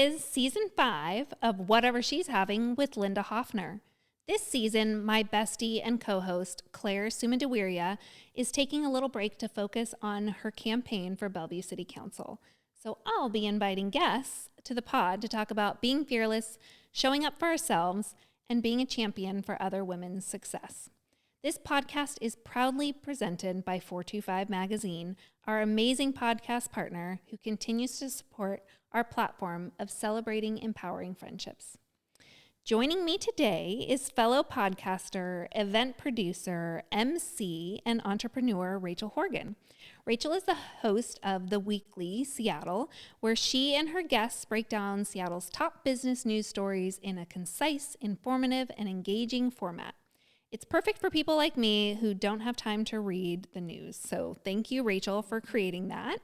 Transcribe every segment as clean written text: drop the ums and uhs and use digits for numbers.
is season 5 of Whatever She's Having with Linda Hoffner. This season, my bestie and co-host, Claire Sumandawiria, is taking a little break to focus on her campaign for Bellevue City Council. So I'll be inviting guests to the pod to talk about being fearless, showing up for ourselves, and being a champion for other women's success. This podcast is proudly presented by 425 Magazine, our amazing podcast partner who continues to support our platform of celebrating empowering friendships. Joining me today is fellow podcaster, event producer, MC, and entrepreneur Rachel Horgan. Rachel is the host of The Weekly Seattle, where she and her guests break down Seattle's top business news stories in a concise, informative, and engaging format. It's perfect for people like me who don't have time to read the news. So thank you, Rachel, for creating that.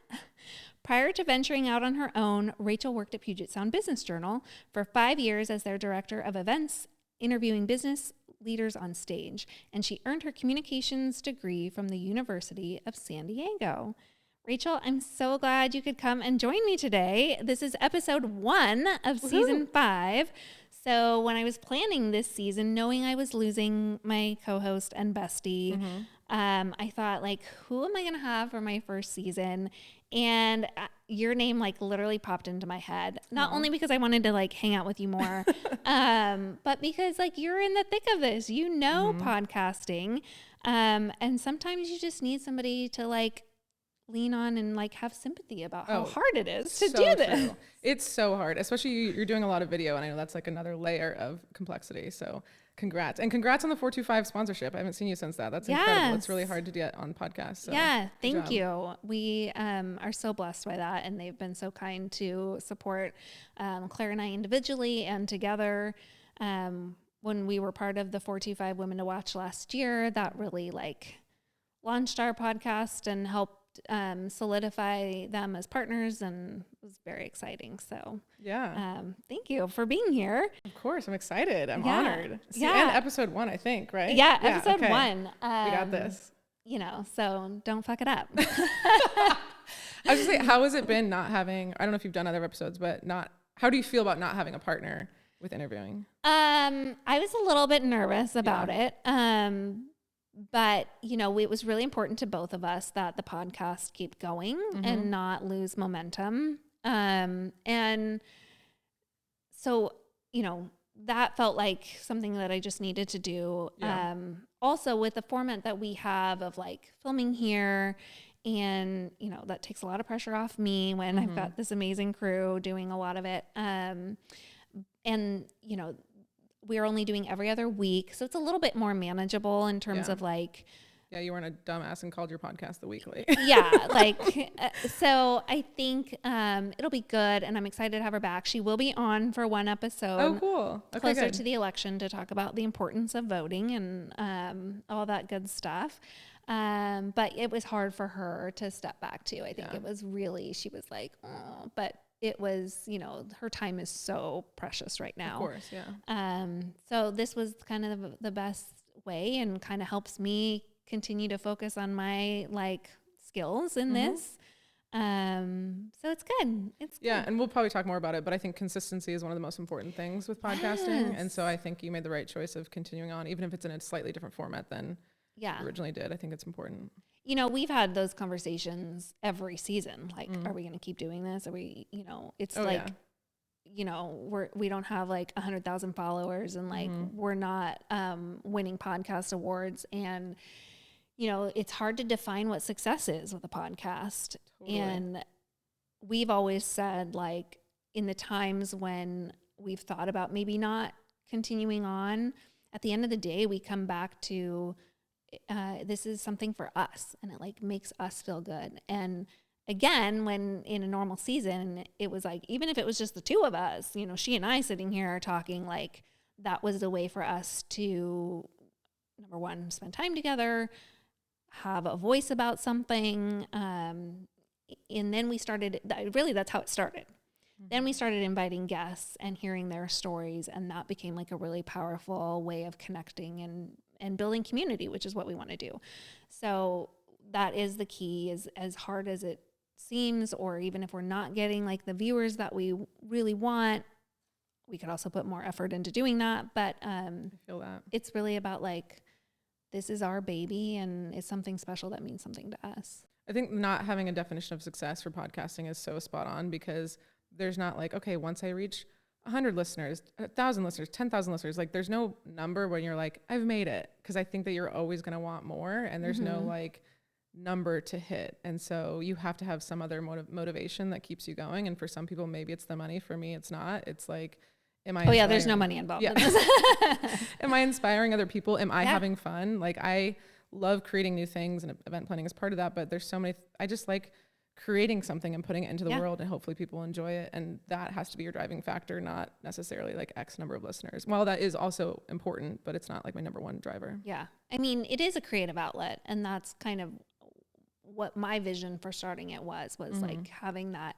Prior to venturing out on her own, Rachel worked at Puget Sound Business Journal for 5 years as their director of events, interviewing business leaders on stage, and she earned her communications degree from the University of San Diego. Rachel, I'm so glad you could come and join me today. This is episode 1 of season 5. So when I was planning this season, knowing I was losing my co-host and bestie, I thought, like, who am I going to have for my first season? And your name, like, literally popped into my head. Not only because I wanted to, like, hang out with you more, but because, like, you're in the thick of this. You know podcasting. And sometimes you just need somebody to, like, lean on and, like, have sympathy about how hard it is to do this. True. It's so hard, especially you're doing a lot of video, and I know that's, like, another layer of complexity. So congrats. And congrats on the 425 sponsorship. I haven't seen you since that. That's incredible. It's really hard to get on podcasts. So yeah, thank you. We are so blessed by that, and they've been so kind to support Claire and I individually and together. When we were part of the 425 Women to Watch last year, that really, like, launched our podcast and helped solidify them as partners, and it was very exciting. So thank you for being here. Of course, I'm excited. I'm honored. And episode 1, I think, right? Episode 1. We got this. You know, so don't fuck it up. I was just saying, how has it been not having, I don't know if you've done other episodes, but how do you feel about not having a partner with interviewing? I was a little bit nervous about it. But, you know, it was really important to both of us that the podcast keep going and not lose momentum. And so, you know, that felt like something that I just needed to do. Also with the format that we have of, like, filming here, and, you know, that takes a lot of pressure off me when I've got this amazing crew doing a lot of it. And, you know, we're only doing every other week, so it's a little bit more manageable in terms of, like... Yeah, you weren't a dumbass and called your podcast The Weekly. So I think it'll be good, and I'm excited to have her back. She will be on for one episode. Oh, cool. Okay, closer to the election to talk about the importance of voting and all that good stuff. But it was hard for her to step back, too. I think it was really... She was like, oh, but... It was, you know, her time is so precious right now. Of course, yeah. So this was kind of the best way, and kind of helps me continue to focus on my, like, skills in this. So it's good. It's good. Yeah, and we'll probably talk more about it, but I think consistency is one of the most important things with podcasting. And so I think you made the right choice of continuing on, even if it's in a slightly different format than you originally did. I think it's important. You know, we've had those conversations every season. Like, are we going to keep doing this? Are we, you know, it's you know, we don't have, like, 100,000 followers, and, like, we're not winning podcast awards. And, you know, it's hard to define what success is with a podcast. Totally. And we've always said, like, in the times when we've thought about maybe not continuing on, at the end of the day, we come back to, this is something for us, and it, like, makes us feel good. And again, when in a normal season, it was like, even if it was just the two of us, you know, she and I sitting here talking, like, that was the way for us to, number one, spend time together, have a voice about something. And then we started, really, that's how it started. Then we started inviting guests and hearing their stories, and that became, like, a really powerful way of connecting and building community, which is what we want to do. So that is the key. Is as hard as it seems, or even if we're not getting like the viewers that we really want, we could also put more effort into doing that. But I feel that it's really about like, this is our baby and it's something special that means something to us. I think not having a definition of success for podcasting is so spot on, because there's not like, okay, once I reach 100 listeners, 1,000 listeners, 10,000 listeners, like there's no number when you're like, I've made it. Cause I think that you're always going to want more, and there's no like number to hit. And so you have to have some other motivation that keeps you going. And for some people, maybe it's the money. For me, it's not. It's like, am I yeah, there's no money involved in this. Am I inspiring other people? Am I having fun? Like, I love creating new things, and event planning is part of that, but there's so many, I just like creating something and putting it into the world, and hopefully people enjoy it. And that has to be your driving factor, not necessarily like X number of listeners. While that is also important, but it's not like my number one driver. Yeah. I mean, it is a creative outlet, and that's kind of what my vision for starting it was like having that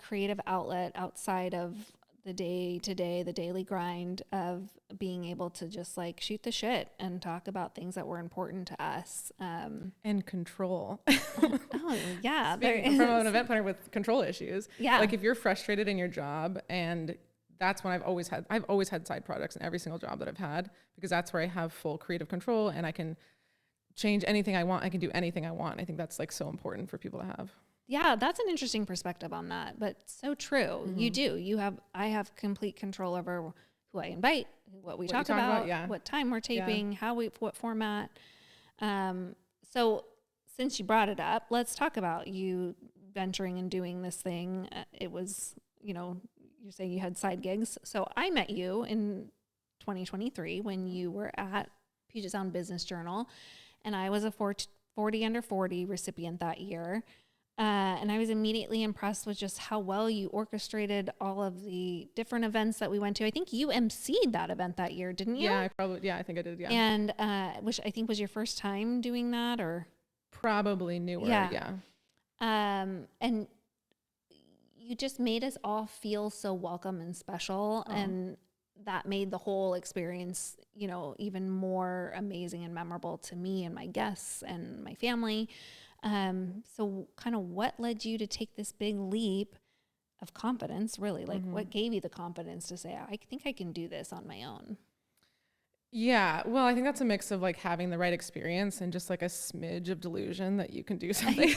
creative outlet outside of the day-to-day, the daily grind of being able to just like shoot the shit and talk about things that were important to us. And control. Oh yeah. From an event planner with control issues. Yeah. Like if you're frustrated in your job, and that's when I've always had side projects in every single job that I've had, because that's where I have full creative control and I can change anything I want. I can do anything I want. I think that's like so important for people to have. Yeah, that's an interesting perspective on that, but so true. You do. I have complete control over who I invite, what we talk about, what time we're taping, what format. So since you brought it up, let's talk about you venturing and doing this thing. It was, you're saying you had side gigs. So I met you in 2023 when you were at Puget Sound Business Journal, and I was a 40 under 40 recipient that year. And I was immediately impressed with just how well you orchestrated all of the different events that we went to. I think you emceed that event that year, didn't you? Yeah, I think I did, yeah. And which I think was your first time doing that, or? Probably newer, yeah. And you just made us all feel so welcome and special, and that made the whole experience, even more amazing and memorable to me and my guests and my family. So kind of what led you to take this big leap of confidence, really? Like what gave you the confidence to say, I think I can do this on my own? Yeah. Well, I think that's a mix of like having the right experience and just like a smidge of delusion that you can do something.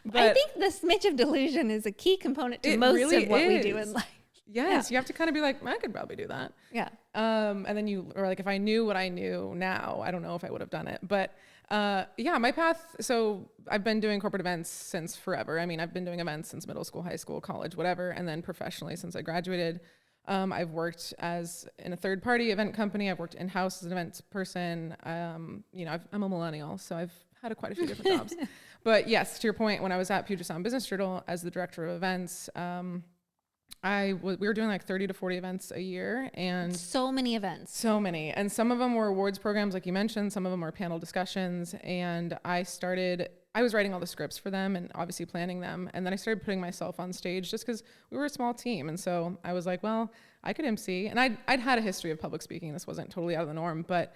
But I think the smidge of delusion is a key component to most of what we do in life. Yes. You have to kind of be like, I could probably do that. Yeah. And then if I knew what I knew now, I don't know if I would have done it, but my path. So I've been doing corporate events since forever. I mean, I've been doing events since middle school, high school, college, whatever. And then professionally since I graduated, I've worked in a third party event company. I've worked in-house as an event person. I'm a millennial, so I've had quite a few different jobs, but yes, to your point, when I was at Puget Sound Business Journal as the director of events, we were doing like 30 to 40 events a year, and so many events. So many. And some of them were awards programs, like you mentioned, some of them were panel discussions. And I was writing all the scripts for them and obviously planning them. And then I started putting myself on stage just because we were a small team. And so I was like, well, I could MC. And I'd had a history of public speaking. This wasn't totally out of the norm, but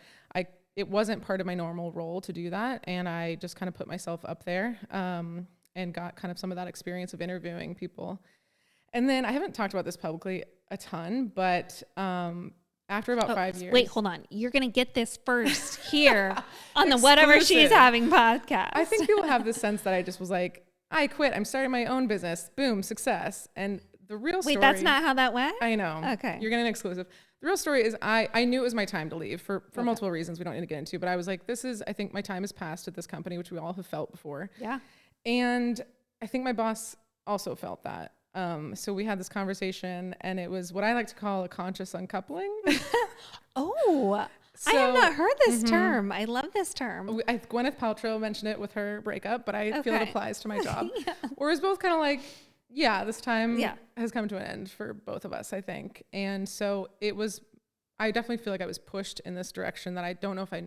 it wasn't part of my normal role to do that. And I just kind of put myself up there and got kind of some of that experience of interviewing people. And then I haven't talked about this publicly a ton, but after about 5 years. Wait, hold on. You're going to get this first here on the Whatever She's Having podcast. I think people have this sense that I just was like, I quit. I'm starting my own business. Boom, success. And the real story. Wait, that's not how that went? I know. Okay. You're getting an exclusive. The real story is I knew it was my time to leave for multiple reasons we don't need to get into, but I was like, I think my time has passed at this company, which we all have felt before. Yeah. And I think my boss also felt that. So we had this conversation, and it was what I like to call a conscious uncoupling. I have not heard this term. I love this term. Gwyneth Paltrow mentioned it with her breakup, but I feel it applies to my job. Or it's both kind of like, this time has come to an end for both of us, I think. And so I definitely feel like I was pushed in this direction that I don't know if I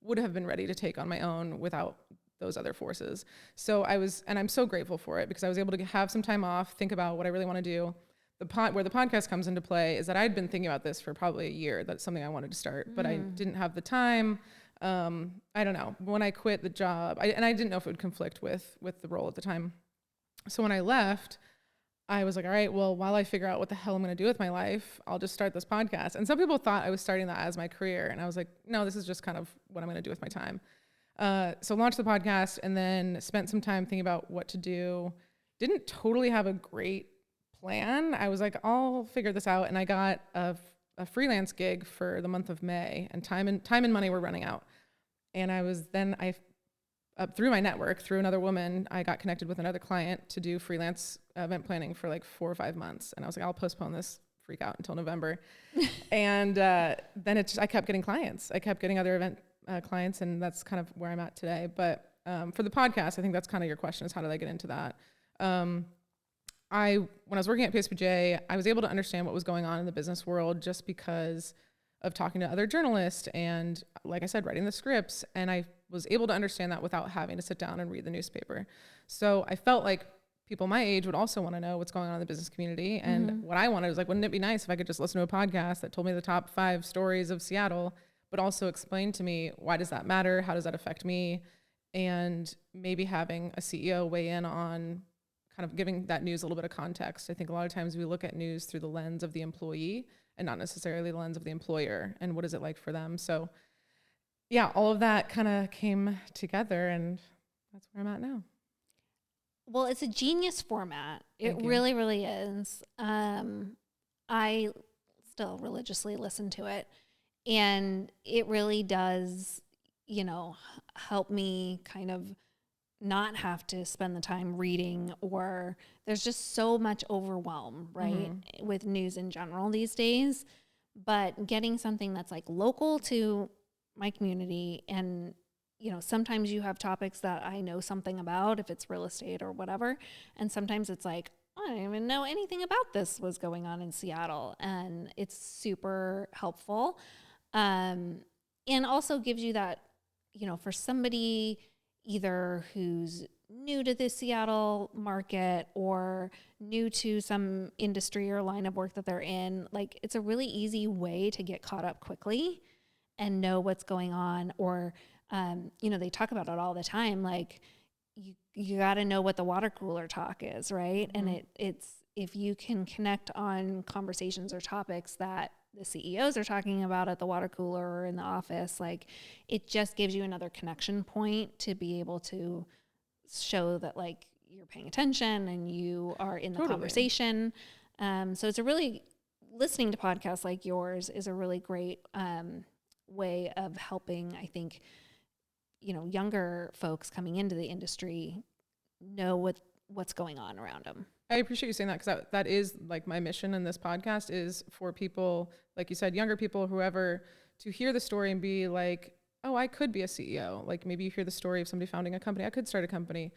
would have been ready to take on my own without those other forces. So and I'm so grateful for it, because I was able to have some time off, think about what I really want to do. Where the podcast comes into play is that I'd been thinking about this for probably a year. That's something I wanted to start, but I didn't have the time. I don't know. When I quit the job, I didn't know if it would conflict with the role at the time. So when I left, I was like, all right, well, while I figure out what the hell I'm going to do with my life, I'll just start this podcast. And some people thought I was starting that as my career. And I was like, no, this is just kind of what I'm going to do with my time. So launched the podcast and then spent some time thinking about what to do. Didn't totally have a great plan. I was like, I'll figure this out. And I got a freelance gig for the month of May, and time and money were running out. And through my network, through another woman, I got connected with another client to do freelance event planning for like 4 or 5 months. And I was like, I'll postpone this freak out until November. And then I kept getting clients. I kept getting other event clients, and that's kind of where I'm at today. But for the podcast, I think that's kind of your question, is how did I get into that? When I was working at PSBJ, I was able to understand what was going on in the business world just because of talking to other journalists and, like I said, writing the scripts. And I was able to understand that without having to sit down and read the newspaper. So I felt like people my age would also want to know what's going on in the business community. And what I wanted was like, wouldn't it be nice if I could just listen to a podcast that told me the top 5 stories of Seattle, but also explain to me, why does that matter? How does that affect me? And maybe having a CEO weigh in on kind of giving that news a little bit of context. I think a lot of times we look at news through the lens of the employee and not necessarily the lens of the employer, and what is it like for them. So yeah, all of that kind of came together, and that's where I'm at now. Well, it's a genius format. Thank you. Really, really is. I still religiously listen to it, and it really does, help me kind of not have to spend the time reading, or there's just so much overwhelm, right, with news in general these days. But getting something that's like local to my community, and sometimes you have topics that I know something about, if it's real estate or whatever, and sometimes it's like, I don't even know anything about this was going on in Seattle, and it's super helpful, and also gives you that, for somebody either who's new to the Seattle market or new to some industry or line of work that they're in, like, it's a really easy way to get caught up quickly and know what's going on. Or, they talk about it all the time. Like, you got to know what the water cooler talk is, right? And it's if you can connect on conversations or topics that the CEOs are talking about at the water cooler or in the office, like, it just gives you another connection point to be able to show that, like, you're paying attention and you are in the conversation. So it's listening to podcasts like yours is a really great way of helping, I think, younger folks coming into the industry know what's going on around them. I appreciate you saying that, because that is like my mission in this podcast, is for people, like you said, younger people, whoever, to hear the story and be like, oh, I could be a CEO. Like, maybe you hear the story of somebody founding a company. I could start a company.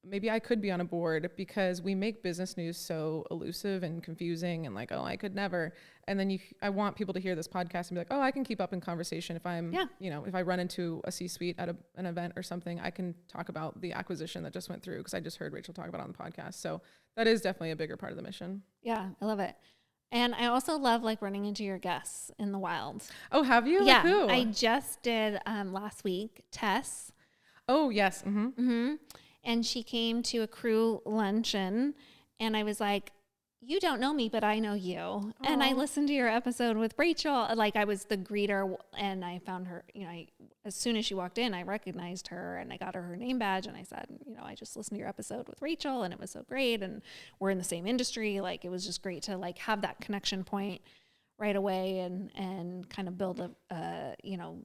Maybe I could be on a board, because we make business news so elusive and confusing and like, oh, I could never. And then I want people to hear this podcast and be like, oh, I can keep up in conversation. If I'm, if I run into a C-suite at an event or something, I can talk about the acquisition that just went through, because I just heard Rachel talk about it on the podcast. So that is definitely a bigger part of the mission. Yeah, I love it. And I also love, like, running into your guests in the wild. Oh, have you? Yeah, like who? I just did last week, Tess. Oh, yes. And she came to a crew luncheon, and I was like, you don't know me, but I know you. Aww. And I listened to your episode with Rachel. Like, I was the greeter, and I found her, as soon as she walked in, I recognized her, and I got her name badge, and I said, I just listened to your episode with Rachel, and it was so great, and we're in the same industry. Like, it was just great to, like, have that connection point right away, and kind of build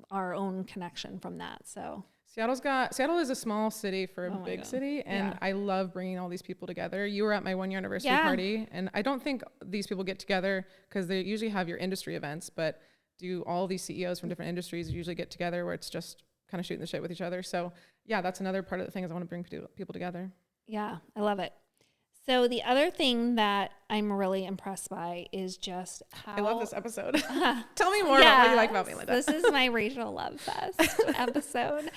our own connection from that. So Seattle is a small city for a big city, and I love bringing all these people together. You were at my 1-year anniversary party, and I don't think these people get together because they usually have your industry events, but do all these CEOs from different industries usually get together where it's just kind of shooting the shit with each other. So yeah, that's another part of the thing, is I want to bring people together. Yeah, I love it. So the other thing that I'm really impressed by is just how... I love this episode. Tell me more about what you like about me, Linda. This is my Rachel Love Fest episode.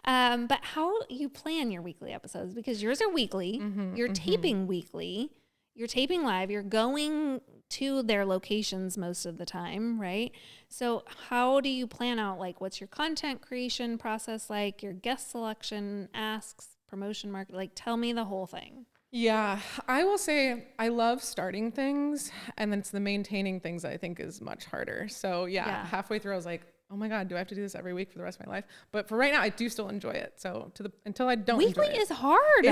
But how you plan your weekly episodes, because yours are weekly. You're taping weekly. You're taping live. You're going to their locations most of the time, right? So how do you plan out, like, what's your content creation process like, your guest selection, asks, promotion market? Like, tell me the whole thing. Yeah, I will say I love starting things, and then it's the maintaining things that I think is much harder. So yeah, halfway through I was like, oh my God, do I have to do this every week for the rest of my life? But for right now, I do still enjoy it. So until I don't Weekly enjoy it, is hard.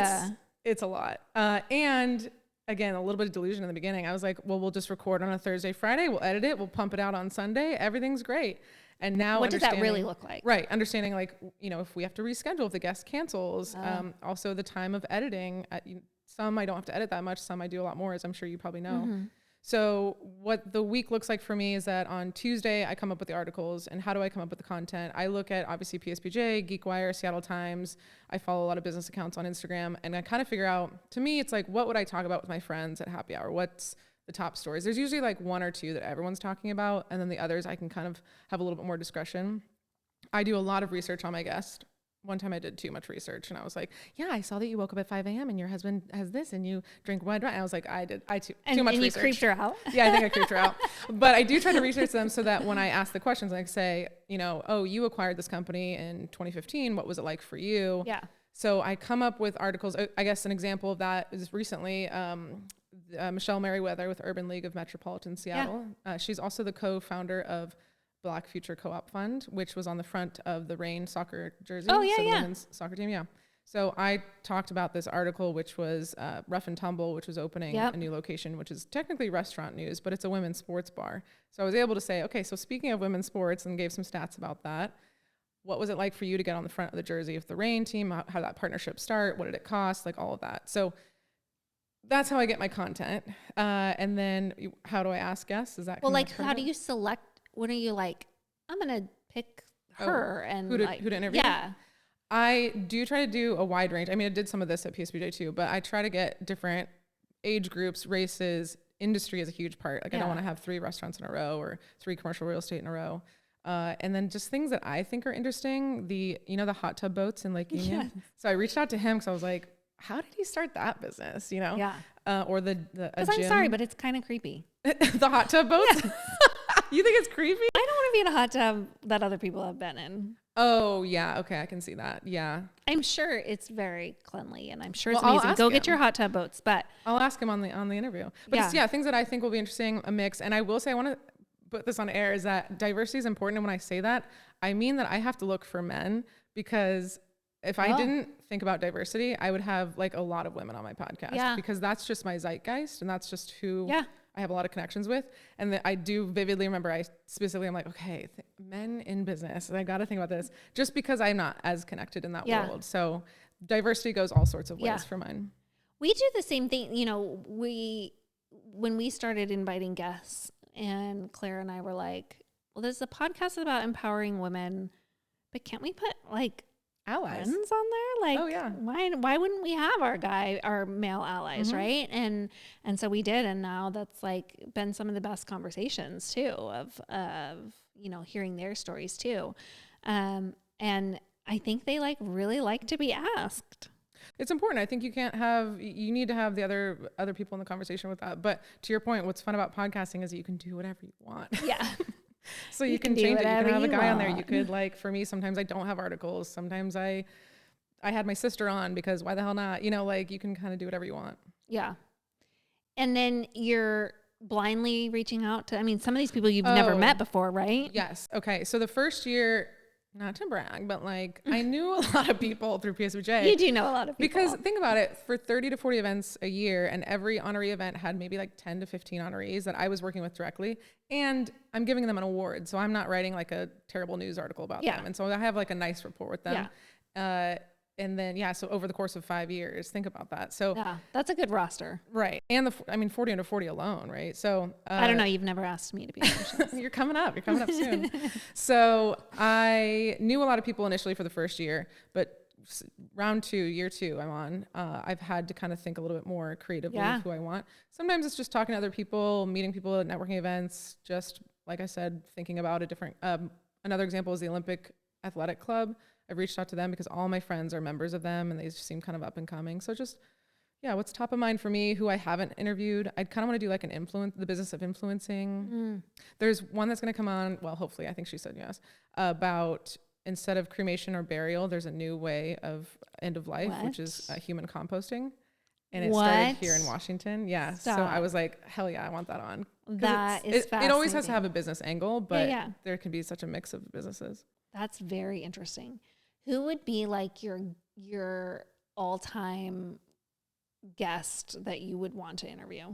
it's a lot. And again, a little bit of delusion in the beginning. I was like, well, we'll just record on a Thursday, Friday. We'll edit it. We'll pump it out on Sunday. Everything's great. And now what does that really look like? Right. Understanding like, if we have to reschedule, if the guest cancels, also the time of editing. Some I don't have to edit that much. Some I do a lot more, as I'm sure you probably know. Mm-hmm. So what the week looks like for me is that on Tuesday, I come up with the articles. And how do I come up with the content? I look at obviously PSPJ, GeekWire, Seattle Times. I follow a lot of business accounts on Instagram. And I kind of figure out, to me, it's like, what would I talk about with my friends at happy hour? What's the top stories? There's usually like one or two that everyone's talking about. And then the others, I can kind of have a little bit more discretion. I do a lot of research on my guest. One time I did too much research and I was like, yeah, I saw that you woke up at 5 a.m. and your husband has this and you drink wine. And I was like, too much research. And you creeped her out? Yeah, I think I creeped her out. But I do try to research them so that when I ask the questions, I say, oh, you acquired this company in 2015. What was it like for you? Yeah. So I come up with articles. I guess an example of that is recently Michelle Merriweather with Urban League of Metropolitan Seattle. Yeah. She's also the co-founder of Black Future Co-op Fund, which was on the front of the Reign soccer jersey. Oh, yeah, so the women's soccer team, yeah. So I talked about this article, which was Rough and Tumble, which was opening a new location, which is technically restaurant news, but it's a women's sports bar. So I was able to say, okay, so speaking of women's sports, and gave some stats about that. What was it like for you to get on the front of the jersey of the Reign team? How did that partnership start? What did it cost? Like all of that. So that's how I get my content. And then how do I ask guests? Is that how do you select? When are you like, I'm going to pick her and who to interview? Yeah. I do try to do a wide range. I mean, I did some of this at PSBJ too, but I try to get different age groups, races. Industry is a huge part. Like I don't want to have 3 restaurants in a row or 3 commercial real estate in a row. And then just things that I think are interesting. The hot tub boats in Lake Union. Yeah. So I reached out to him because I was like, how did he start that business? Yeah. Or the Because I'm sorry, but it's kind of creepy. The hot tub boats? Yeah. You think it's creepy? I don't want to be in a hot tub that other people have been in. Oh, yeah. Okay, I can see that. Yeah. I'm sure it's very cleanly, and I'm sure it's amazing. Go get your hot tub boats. But I'll ask him on the interview. But things that I think will be interesting, a mix. And I will say, I want to put this on air, is that diversity is important. And when I say that, I mean that I have to look for men, because if I didn't think about diversity, I would have like a lot of women on my podcast, because that's just my zeitgeist, and that's just who I have a lot of connections with. And I do vividly remember, I'm like, okay, men in business, and I got to think about this, just because I'm not as connected in that world. So diversity goes all sorts of ways for mine. We do the same thing. When we started inviting guests, and Claire and I were like, well, there's a podcast about empowering women, but can't we put like allies on there? Like, why wouldn't we have our male allies, right? And so we did, and now that's like been some of the best conversations too of hearing their stories too. And I think they really like to be asked. It's important. I think you need to have the other people in the conversation with that. But to your point, what's fun about podcasting is that you can do whatever you want. Yeah. So you can change it. You can have a guy on there. You could, for me, sometimes I don't have articles. Sometimes I had my sister on, because why the hell not? You can kind of do whatever you want. Yeah. And then you're blindly reaching out to, some of these people you've never met before, right? Yes. Okay. So the first year, not to brag, but I knew a lot of people through PSBJ. You do know a lot of people. Because think about it, for 30 to 40 events a year, and every honoree event had maybe 10 to 15 honorees that I was working with directly, and I'm giving them an award. So I'm not writing a terrible news article about them. And so I have a nice rapport with them. Yeah. And then, so over the course of 5 years, think about that. So yeah, that's a good roster. Right. And 40 under 40 alone, right? So I don't know. You've never asked me to be on You're coming up soon. So I knew a lot of people initially for the first year, but year 2, I'm on. I've had to kind of think a little bit more creatively of who I want. Sometimes it's just talking to other people, meeting people at networking events, just like I said, thinking about a different, another example is the Olympic Athletic Club. I've reached out to them because all my friends are members of them, and they just seem kind of up and coming. So just, what's top of mind for me, who I haven't interviewed. I'd kind of want to do the business of influencing. There's one that's going to come on, well, hopefully, I think she said yes, about instead of cremation or burial, there's a new way of end of life, which is human composting. And it started here in Washington. Yeah. Stop. So I was like, hell yeah, I want that on. That is fascinating. It always has to have a business angle, but yeah. there can be such a mix of businesses. That's very interesting. Who would be like your all-time guest that you would want to interview?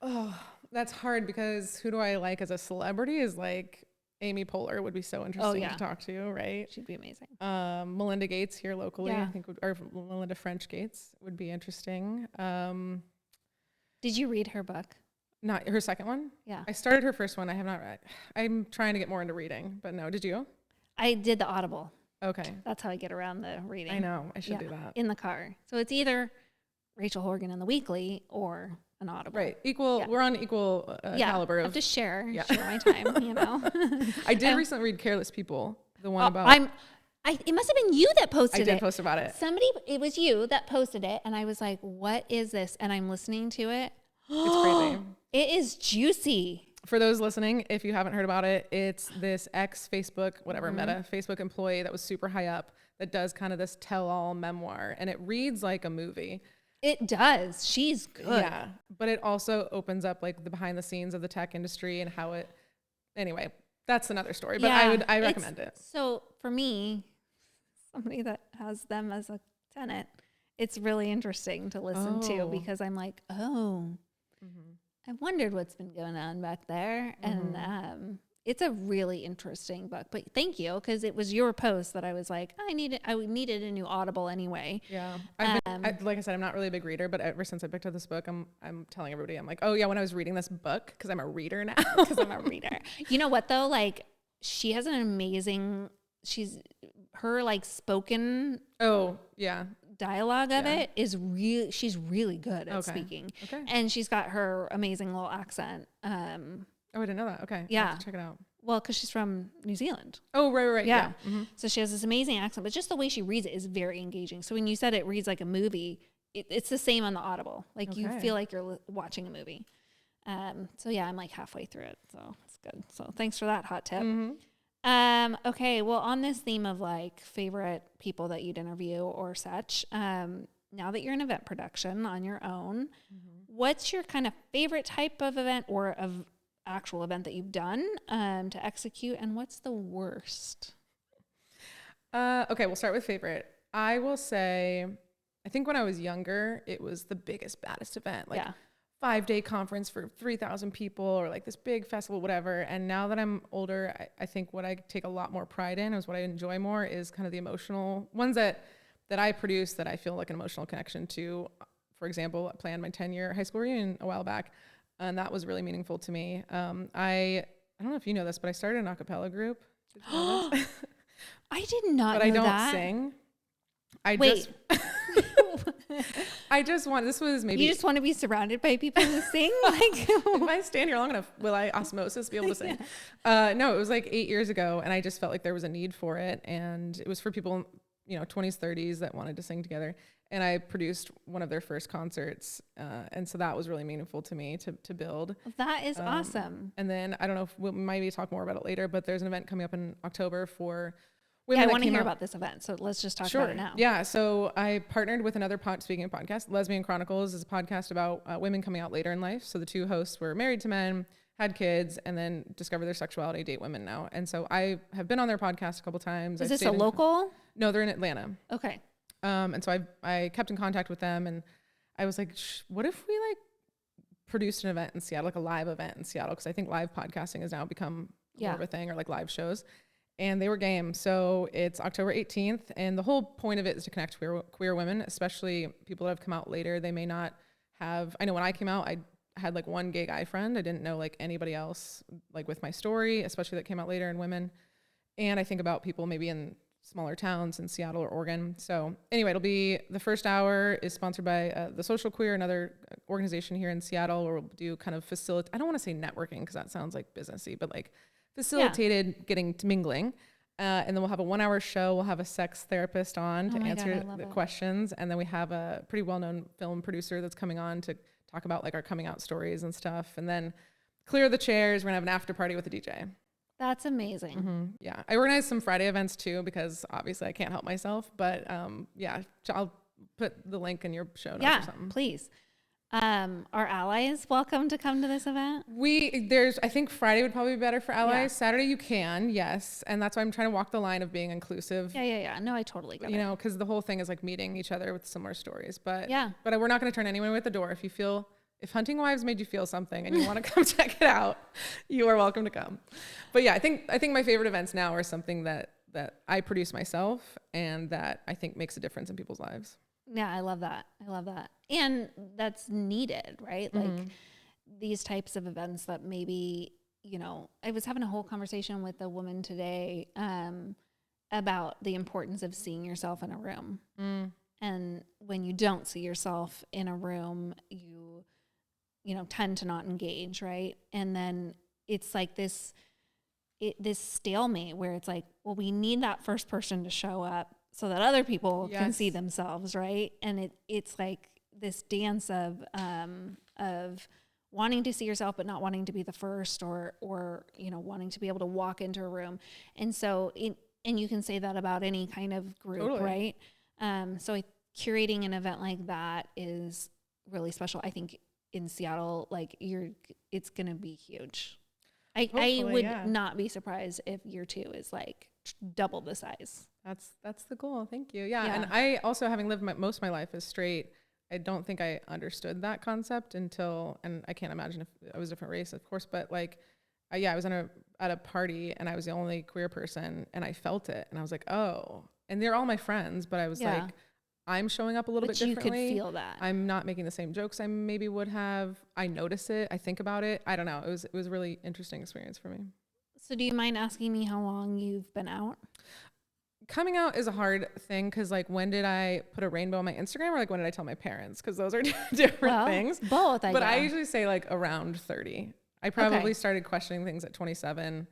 Oh, that's hard because who do I like as a celebrity is like Amy Poehler would be so interesting to talk to, right? She'd be amazing. Melinda Gates here locally, I think, or Melinda French Gates would be interesting. Did you read her book? Not her second one? Yeah. I started her first one. I have not read. I'm trying to get more into reading, but no. Did you? I did the Audible. Okay. That's how I get around the reading. I know. I should do that. In the car. So it's either Rachel Horgan in the weekly or an Audible. Right. Equal. Yeah. We're on equal caliber of. To share my time, you know. I did recently read Careless People. The one about. It must have been you that posted it. I did post about it. It was you that posted it. And I was like, what is this? And I'm listening to it. It's crazy. It is juicy. For those listening, if you haven't heard about it, it's this ex-Facebook, Meta Facebook employee that was super high up that does kind of this tell-all memoir. And it reads like a movie. It does. She's good. Yeah. But it also opens up like the behind the scenes of the tech industry and how it, anyway, that's another story. But I recommend it. So for me, somebody that has them as a tenant, it's really interesting to listen to because I'm like, I wondered what's been going on back there. And it's a really interesting book. But thank you, because it was your post that I was like, I needed a new Audible anyway. Yeah. Like I said, I'm not really a big reader, but ever since I picked up this book, I'm telling everybody, I'm like, oh yeah, when I was reading this book, because I'm a reader now. Because I'm a reader. You know what though? Like, she has an amazing, her like spoken. Oh yeah. Dialogue of it is she's really good at speaking. Okay. And she's got her amazing little accent. I didn't know that. Okay. Yeah. I'll have to check it out. Well, because she's from New Zealand. Oh, right. Yeah. Mm-hmm. So she has this amazing accent, but just the way she reads it is very engaging. So when you said it reads like a movie, it's the same on the Audible. Like you feel like you're watching a movie. So yeah, I'm like halfway through it. So it's good. So thanks for that hot tip. Mm-hmm. Okay, well, on this theme of like favorite people that you'd interview or such, now that you're in event production on your own, what's your kind of favorite type of event or of actual event that you've done to execute, and what's the worst? Okay, we'll start with favorite. I will say, I think when I was younger, it was the biggest, baddest event. Like 5-day conference for 3,000 people or like this big festival, whatever. And now that I'm older, I think what I take a lot more pride in is what I enjoy more is kind of the emotional ones that I produce that I feel like an emotional connection to. For example, I planned my 10-year high school reunion a while back, and that was really meaningful to me. I don't know if you know this, but I started an a cappella group. Did you know this? I did not know that. But I don't sing. Wait. I just want, this was maybe. You just want to be surrounded by people who sing? Like, if I stand here long enough, will I osmosis be able to sing? No, it was like 8 years ago, and I just felt like there was a need for it. And it was for people, 20s, 30s that wanted to sing together. And I produced one of their first concerts. And so that was really meaningful to me to build. That is awesome. And then I don't know if we'll maybe talk more about it later, but there's an event coming up in October for women. I want to hear about this event. So let's just talk about it now. Yeah. So I partnered with another speaking of podcast, Lesbian Chronicles is a podcast about women coming out later in life. So the two hosts were married to men, had kids, and then discovered their sexuality, date women now. And so I have been on their podcast a couple times. Is this a local? No, they're in Atlanta. Okay. And so I kept in contact with them, and I was like, what if we like produced an event in Seattle, like a live event in Seattle? Because I think live podcasting has now become more of a thing, or like live shows. And they were game. So it's October 18th. And the whole point of it is to connect queer women, especially people that have come out later. They may not have, I know when I came out, I had like one gay guy friend. I didn't know like anybody else like with my story, especially that came out later in women. And I think about people maybe in smaller towns in Seattle or Oregon. So anyway, it'll be, the first hour is sponsored by the Social Queer, another organization here in Seattle, where we'll do kind of I don't want to say networking because that sounds like businessy, but like facilitated getting to mingling. And then we'll have a 1-hour show. We'll have a sex therapist on to answer the questions. And then we have a pretty well-known film producer that's coming on to talk about like our coming out stories and stuff. And then clear the chairs. We're gonna have an after party with a DJ. That's amazing. Mm-hmm. Yeah. I organized some Friday events too, because obviously I can't help myself, but yeah, I'll put the link in your show notes or something. Please. Are allies welcome to come to this event? I think Friday would probably be better for allies. Yeah. Saturday you can, yes. And that's why I'm trying to walk the line of being inclusive. Yeah. No, I totally get it. You know, because the whole thing is like meeting each other with similar stories. But Yeah. but we're not going to turn anyone away at the door. If Hunting Wives made you feel something and you want to come check it out, you are welcome to come. But yeah, I think my favorite events now are something that I produce myself and that I think makes a difference in people's lives. Yeah, I love that. And that's needed, right? Like these types of events that maybe, you know, I was having a whole conversation with a woman today about the importance of seeing yourself in a room. And when you don't see yourself in a room, you know, tend to not engage, right? And then it's like this stalemate where it's like, well, we need that first person to show up so that other people can see themselves, right? And it's like this dance of wanting to see yourself but not wanting to be the first, or you know, wanting to be able to walk into a room. And so and you can say that about any kind of group, totally. Right? So curating an event like that is really special. I think in Seattle, like it's gonna be huge. I would not be surprised if year 2 is like double the size. That's the goal. Thank you. Yeah. And I also, having lived most of my life as straight, I don't think I understood that concept until, and I can't imagine if I was a different race, of course, but like, I was at a party and I was the only queer person and I felt it and I was like, oh, and they're all my friends, but I was like, I'm showing up a little bit differently. You could feel that. I'm not making the same jokes I maybe would have. I notice it. I think about it. I don't know. It was a really interesting experience for me. So do you mind asking me how long you've been out? Coming out is a hard thing because, like, when did I put a rainbow on my Instagram, or like when did I tell my parents? Because those are different things. Both, But I usually say like around 30. I probably started questioning things at 27,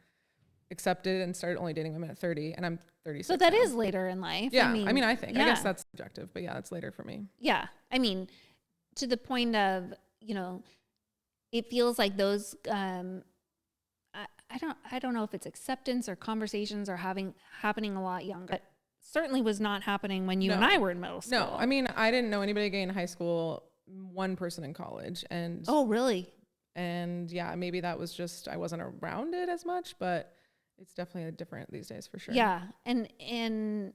accepted and started only dating women at 30, and I'm 36. So that now. Is later in life. Yeah, I think. I guess that's subjective, but yeah, it's later for me. Yeah, I mean, to the point of, you know, it feels like those. I don't know if it's acceptance or conversations are happening a lot younger. But certainly was not happening when you and I were in middle school. No, I mean, I didn't know anybody gay in high school. One person in college, and oh, really? And yeah, maybe that was just I wasn't around it as much, but it's definitely different these days for sure. Yeah, and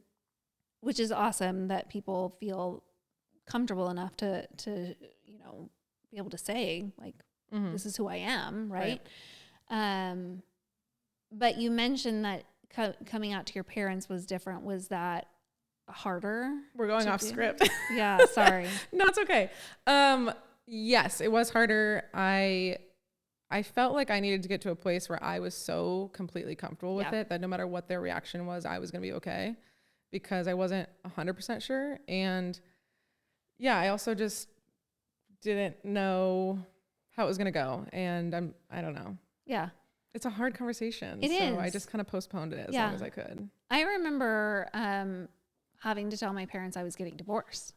which is awesome that people feel comfortable enough to you know, be able to say like, this is who I am, right? But you mentioned that coming out to your parents was different. Was that harder? We're going off script. Yeah, sorry. No, it's okay. Yes, it was harder. I felt like I needed to get to a place where I was so completely comfortable with it that no matter what their reaction was, I was going to be okay, because I wasn't 100% sure. And yeah, I also just didn't know how it was going to go. And I don't know. Yeah. It's a hard conversation. It is. I just kind of postponed it as long as I could. I remember having to tell my parents I was getting divorced.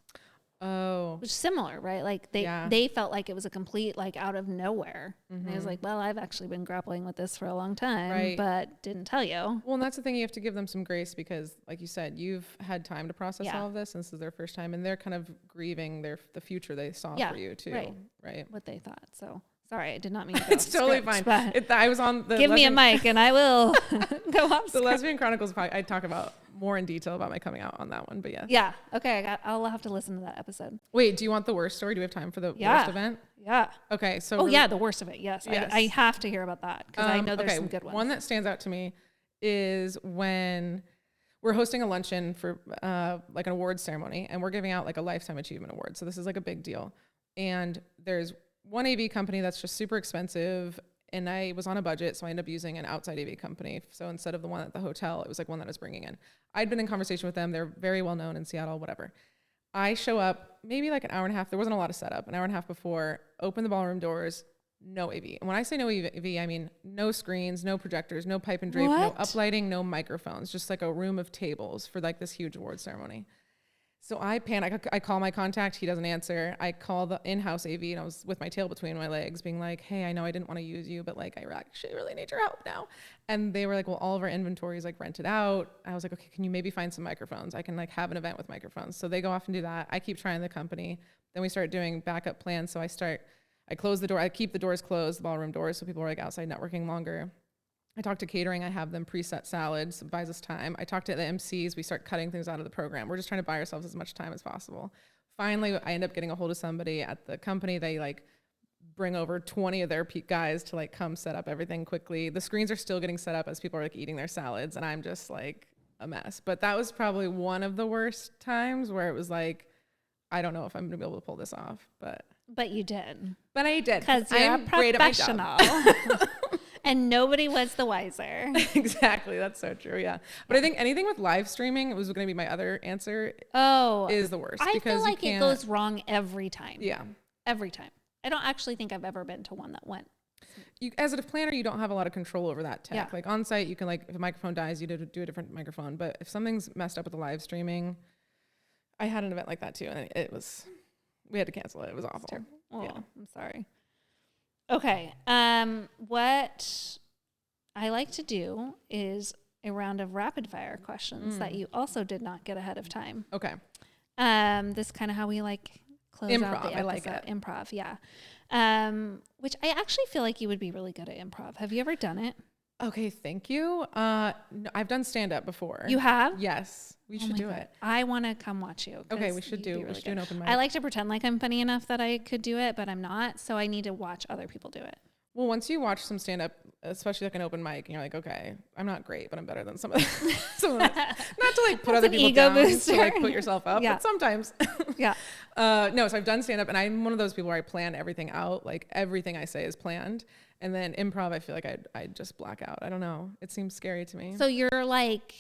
Oh. Which is similar, right? Like they felt like it was a complete, like, out of nowhere. And I was like, well, I've actually been grappling with this for a long time, but didn't tell you. Well, and that's the thing. You have to give them some grace because, like you said, you've had time to process all of this. And this is their first time. And they're kind of grieving the future they saw for you too. Right. What they thought. So sorry, I did not mean to go it's totally fine. I was on the give me a mic and I will go off the Lesbian Chronicles. I talk about more in detail about my coming out on that one, but yeah. Yeah. Okay. I'll have to listen to that episode. Wait, do you want the worst story? Do we have time for the worst event? Yeah. Okay. So the worst of it. Yes. I have to hear about that because I know there's some good ones. One that stands out to me is when we're hosting a luncheon for like an awards ceremony, and we're giving out like a lifetime achievement award. So this is like a big deal. And there's one AV company that's just super expensive, and I was on a budget, so I ended up using an outside AV company. So instead of the one at the hotel, it was like one that I was bringing in. I'd been in conversation with them. They're very well known in Seattle, whatever. I show up maybe like an hour and a half. There wasn't a lot of setup. An hour and a half before, open the ballroom doors, no AV. And when I say no AV, I mean no screens, no projectors, no pipe and drape, no uplighting, no microphones, just like a room of tables for like this huge awards ceremony. So I panic. I call my contact. He doesn't answer. I call the in-house AV, and I was with my tail between my legs being like, hey, I know I didn't want to use you, but like, I actually really need your help now. And they were like, well, all of our inventory is like rented out. I was like, okay, can you maybe find some microphones? I can like have an event with microphones. So they go off and do that. I keep trying the company. Then we start doing backup plans. So I close the door. I keep the doors closed, the ballroom doors, so people are like outside networking longer. I talk to catering. I have them preset salads. So it buys us time. I talk to the MCs. We start cutting things out of the program. We're just trying to buy ourselves as much time as possible. Finally, I end up getting a hold of somebody at the company. They like bring over 20 of their guys to like come set up everything quickly. The screens are still getting set up as people are like eating their salads, and I'm just like a mess. But that was probably one of the worst times where it was like, I don't know if I'm gonna be able to pull this off, but you did. But I did. Because you're a professional. And nobody was the wiser. Exactly. That's so true. Yeah. But I think anything with live streaming, it was going to be my other answer. Is the worst. I feel like it goes wrong every time. Yeah. Every time. I don't actually think I've ever been to one that went. As a planner, you don't have a lot of control over that tech. Yeah. Like on site, you can like, if a microphone dies, you do a different microphone. But if something's messed up with the live streaming, I had an event like that too. And we had to cancel it. It was awful. Oh, yeah. I'm sorry. Okay. What I like to do is a round of rapid fire questions that you also did not get ahead of time. Okay. This is kind of how we like close out the episode. I like it. Improv, yeah. Which I actually feel like you would be really good at improv. Have you ever done it? Okay, thank you. No, I've done stand-up before. You have? Yes. We should do it. I want to come watch you. Okay, we should do an open mic. I like to pretend like I'm funny enough that I could do it, but I'm not. So I need to watch other people do it. Well, once you watch some stand-up, especially like an open mic, and you're like, okay, I'm not great, but I'm better than some of them. Not to like put other people down, to like put yourself up, but sometimes. Yeah. No, so I've done stand-up, and I'm one of those people where I plan everything out. Like everything I say is planned. And then improv, I feel like I'd just black out. I don't know. It seems scary to me. So you're like,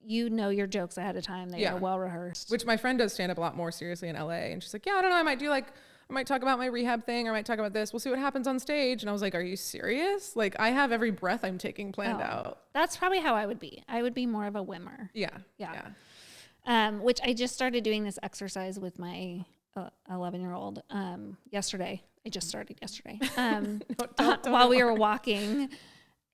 you know your jokes ahead of time. That you're well rehearsed. Which my friend does stand up a lot more seriously in LA. And she's like, yeah, I don't know. I might talk about my rehab thing, or I might talk about this. We'll see what happens on stage. And I was like, are you serious? Like I have every breath I'm taking planned out. That's probably how I would be. I would be more of a whimmer. Yeah. Which I just started doing this exercise with my 11-year-old yesterday. I just started yesterday while we were walking.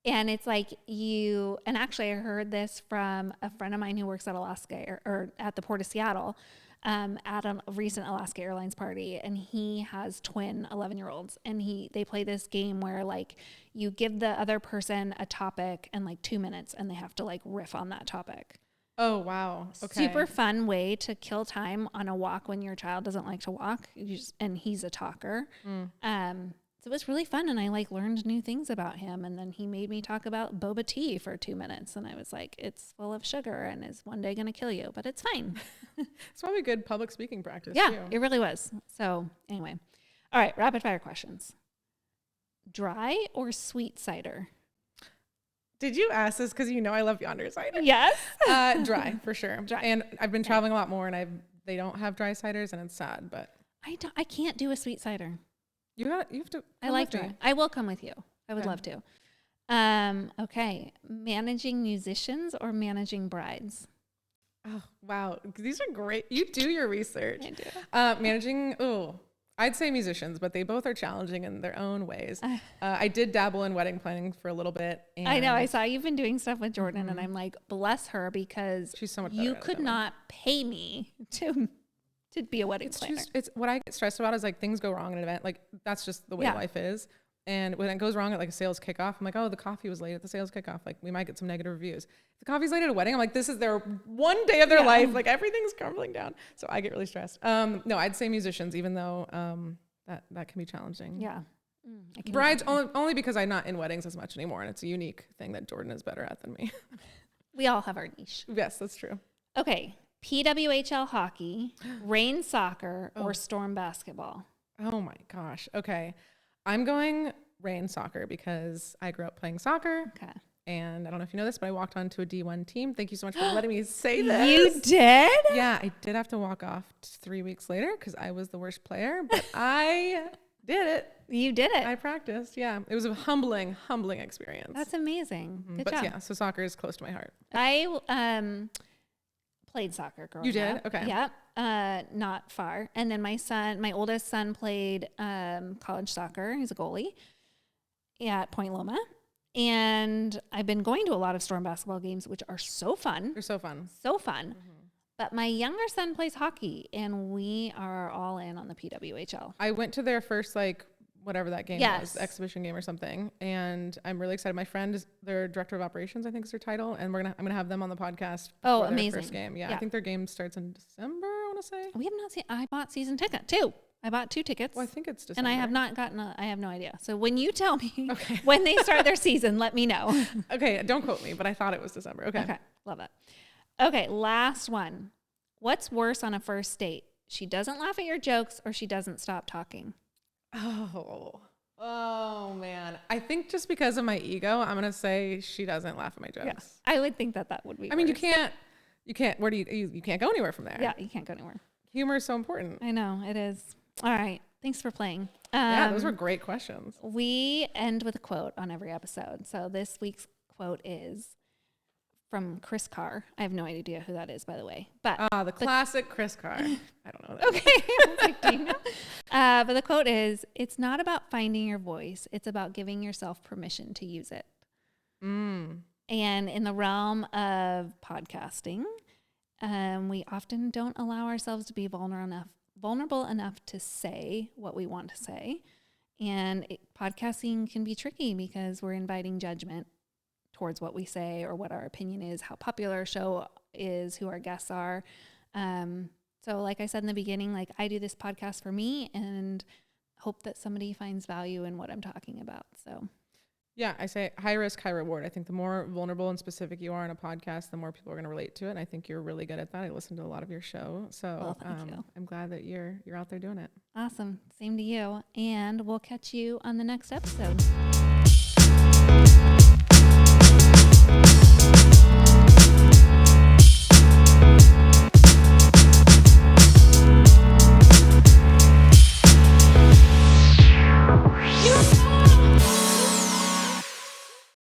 And it's like and actually I heard this from a friend of mine who works at Alaska or at the Port of Seattle at a recent Alaska Airlines party. And he has twin 11-year-olds. And they play this game where like you give the other person a topic and like 2 minutes and they have to like riff on that topic. Oh, wow. Okay. Super fun way to kill time on a walk when your child doesn't like to walk and he's a talker. So it was really fun, and I like learned new things about him. And then he made me talk about boba tea for 2 minutes, and I was like, it's full of sugar and is one day going to kill you, but it's fine. It's probably good public speaking practice. Yeah, too. It really was. So anyway, all right, rapid fire questions. Dry or sweet cider? Did you ask this because you know I love Yonder cider? Yes. Dry, for sure. Dry. And I've been traveling a lot more, and they don't have dry ciders, and it's sad, but I can't do a sweet cider. You have to. I like dry. I will come with you. I would love to. Okay. Managing musicians or managing brides? Oh, wow. These are great. You do your research. I do. Managing, I'd say musicians, but they both are challenging in their own ways. I did dabble in wedding planning for a be a bit. And I know. I saw you've been doing stuff with Jordan, and I'm like, bless her, because she's so much better. You could not pay me to be a wedding planner. It's what I get stressed about is like things go wrong in an event. Like that's just the way life is. And when it goes wrong at like a sales kickoff, I'm like, oh, the coffee was late at the sales kickoff. Like we might get some negative reviews. If the coffee's late at a wedding, I'm like, this is their one day of their life. Like everything's crumbling down. So I get really stressed. No, I'd say musicians, even though that can be challenging. Yeah. Brides only because I'm not in weddings as much anymore. And it's a unique thing that Jordan is better at than me. We all have our niche. Yes, that's true. Okay. PWHL hockey, rain soccer, or storm basketball? Oh my gosh. Okay. I'm going rain soccer because I grew up playing soccer. Okay. And I don't know if you know this, but I walked onto a D1 team. Thank you so much for letting me say this. You did? Yeah, I did have to walk off 3 weeks later because I was the worst player, but I did it. You did it. I practiced. Yeah. It was a humbling experience. That's amazing. Good job. Yeah, so soccer is close to my heart. I played soccer growing up. You did? Okay. Yep. not far. And then my oldest son played college soccer. He's a goalie at Point Loma. And I've been going to a lot of Storm basketball games, which are so fun. They're so fun. So fun. But my younger son plays hockey, and we are all in on the PWHL. I went to their first, like, whatever that game Yes. was, exhibition game or something, and I'm really excited. My friend is their director of operations, I think is their title, and I'm gonna have them on the podcast. Oh, for their amazing. First game, yeah. I think their game starts in December, I want to say. We have not seen. I bought season ticket too. I bought 2 tickets. Well, I think it's December. And I have not gotten I have no idea. So when you tell me Okay. when they start their season, let me know. Okay, don't quote me, but I thought it was December. Okay. Love it. Okay, last one. What's worse on a first date? She doesn't laugh at your jokes or she doesn't stop talking. Oh man. I think just because of my ego, I'm going to say she doesn't laugh at my jokes. Yes. I would think that would be I mean, worse. you can't, where do you can't go anywhere from there. Yeah, you can't go anywhere. Humor is so important. I know, it is. All right. Thanks for playing. Yeah, those were great questions. We end with a quote on every episode. So this week's quote is from Chris Carr. I have no idea who that is, by the way. But the classic Chris Carr. I don't know that. Okay. I was like, do you know? But the quote is, "It's not about finding your voice. It's about giving yourself permission to use it." And in the realm of podcasting, we often don't allow ourselves to be vulnerable enough to say what we want to say. And podcasting can be tricky because we're inviting judgment towards what we say or what our opinion is, how popular our show is, who our guests are. So like I said in the beginning, like I do this podcast for me and hope that somebody finds value in what I'm talking about. So yeah, I say high risk, high reward. I think the more vulnerable and specific you are in a podcast, the more people are going to relate to it. And I think you're really good at that. I listen to a lot of your show. So thank you. I'm glad that you're out there doing it. Awesome. Same to you. And we'll catch you on the next episode.